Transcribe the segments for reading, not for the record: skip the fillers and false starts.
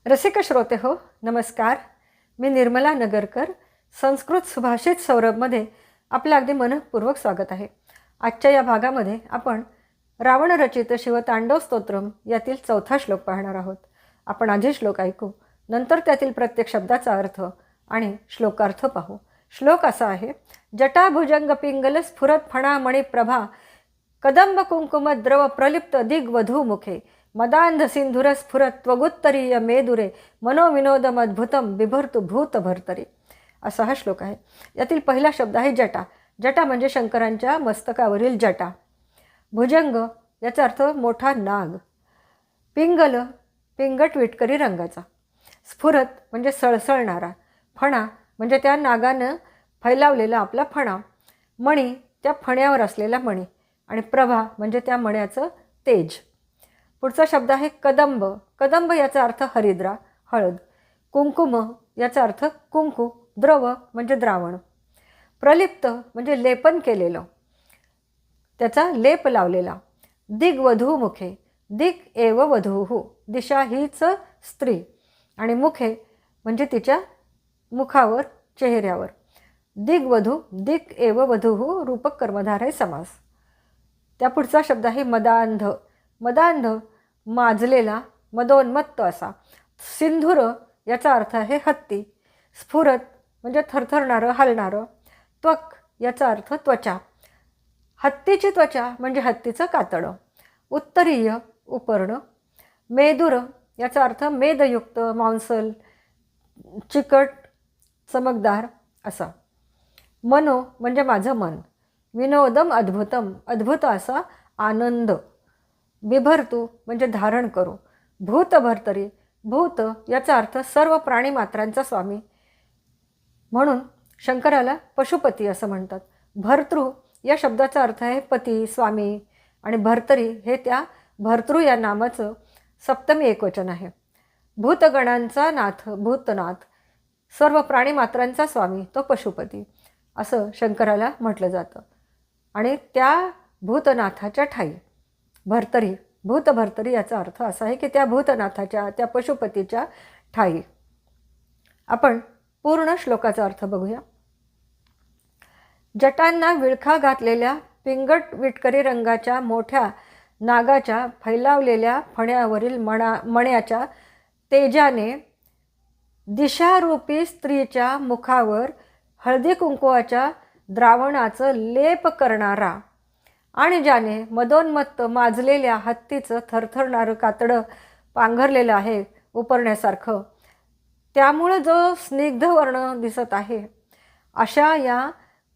रसिक श्रोते हो, नमस्कार. मी निर्मला नगरकर. संस्कृत सुभाषित सौरभमध्ये आपलं अगदी मनःपूर्वक स्वागत आहे. आजच्या या भागामध्ये आपण रावणरचित शिवतांडव स्तोत्रम यातील 4था श्लोक पाहणार आहोत. आपण आधी श्लोक ऐकू, नंतर त्यातील प्रत्येक शब्दाचा अर्थ आणि श्लोकार्थ पाहू. श्लोक असा आहे: जटाभुजंग पिंगल स्फुरत फणा मणिप्रभा कदंब कुंकुम द्रव प्रलिप्त दिग्वधू मुखे मदांध सिंधुर स्फुरत त्वगुत्तरीय मेदुरे मनोविनोदमद्भुतम बिभर्तु भूत भर्तरी. असा हा श्लोक आहे. यातील पहिला शब्द आहे जटा. जटा म्हणजे शंकरांच्या मस्तकावरील जटा. भुजंग याचा अर्थ मोठा नाग. पिंगल पिंगट विटकरी रंगाचा. स्फुरत म्हणजे सळसळणारा. फणा म्हणजे त्या नागानं फैलावलेला आपला फणा. मणी त्या फण्यावर असलेला मणी. आणि प्रभा म्हणजे त्या मण्याचं तेज. पुढचा शब्द आहे कदंब. कदंब याचा अर्थ हरिद्रा, हळद. कुंकुम याचा अर्थ कुंकू, द्रव म्हणजे द्रावण. प्रलिप्त म्हणजे लेपन केलेलं, त्याचा लेप लावलेला. दिग्वधू मुखे. दिग एव वधूहू, दिशा हीच स्त्री. आणि मुखे म्हणजे तिच्या मुखावर, चेहऱ्यावर. दिग्वधू, दिग एव वधूहू रूपक कर्मधार आहे समास. त्या पुढचा शब्द आहे मदांध. मदांध माजलेला, मदोन्मत्त असा. सिंधूर याचा अर्थ आहे हत्ती. स्फुरत म्हणजे थरथरणारं, हलणारं. त्वक याचा अर्थ त्वचा. हत्तीची त्वचा म्हणजे हत्तीचं कातडं. उत्तरीय उपर्ण. मेदुर याचा अर्थ मेदयुक्त, मांसल, चिकट, चमकदार असा. मनो म्हणजे माझं मन. विनोदम अद्भुतम, अद्भुत असा आनंद. बिभर्तू म्हणजे धारण करू. भूत भर्तरी. भूत याचा अर्थ सर्व प्राणीमात्रांचा स्वामी, म्हणून शंकराला पशुपती असं म्हणतात. भर्तृ या शब्दाचा अर्थ आहे पती, स्वामी. आणि भर्तरी हे त्या भर्तृ या नामाचं सप्तमी एकवचन आहे. भूतगणांचा नाथ, भूतनाथ. सर्व प्राणीमात्रांचा स्वामी तो पशुपती असं शंकराला म्हटलं जातं. आणि त्या भूतनाथाच्या ठाई भर्तरी, भूतभर्तरी याचा अर्थ असा आहे की त्या भूतनाथाच्या, त्या पशुपतीच्या ठाई. आपण पूर्ण श्लोकाचा अर्थ बघूया. जटांना विळखा घातलेल्या पिंगट विटकरी रंगाच्या मोठ्या नागाच्या फैलावलेल्या फण्यावरील मण्याच्या तेजाने दिशारूपी स्त्रीच्या मुखावर हळदी कुंकवाच्या द्रावणाचं लेप करणारा आणि ज्याने मदोन्मत्त माजलेल्या हत्तीचं थरथरणारं कातडं पांघरलेलं आहे उपरण्यासारखं, त्यामुळं जो स्निग्ध वर्ण दिसत आहे, अशा या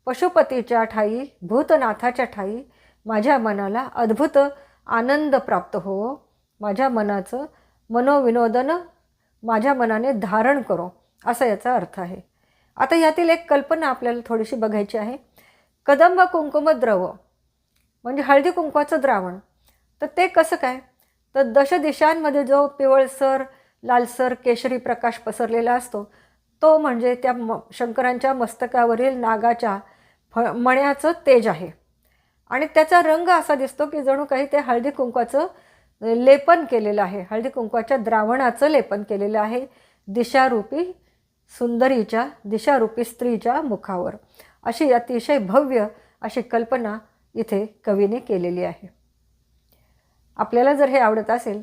पशुपतीच्या ठाई, भूतनाथाच्या ठाई माझ्या मनाला अद्भुत आनंद प्राप्त हो. माझ्या मनाचं मनोविनोदन माझ्या मनाने धारण करो, असा याचा अर्थ आहे. आता यातील एक कल्पना आपल्याला थोडीशी बघायची आहे. कदंब कुंकुम द्रव म्हणजे हळदी कुंकवाचं द्रावण. तर ते कसं काय? तर दशदिशांमध्ये जो पिवळसर, लालसर, केशरी प्रकाश पसरलेला असतो, तो म्हणजे त्या शंकरांच्या मस्तकावरील नागाच्या मण्याचं तेज आहे. आणि त्याचा रंग असा दिसतो की जणू काही ते हळदी कुंकवाचं लेपन केलेलं आहे, हळदी कुंकवाच्या द्रावणाचं लेपन केलेलं आहे दिशारूपी सुंदरीच्या, दिशारूपी स्त्रीच्या मुखावर. अशी अतिशय भव्य अशी कल्पना इथे कवीने केलेली आहे. आपल्याला जर हे आवडत असेल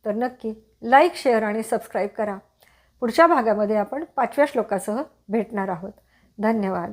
तर नक्की लाईक, शेअर आणि सबस्क्राईब करा. पुढच्या भागामध्ये आपण 5व्या श्लोकासह भेटणार आहोत. धन्यवाद.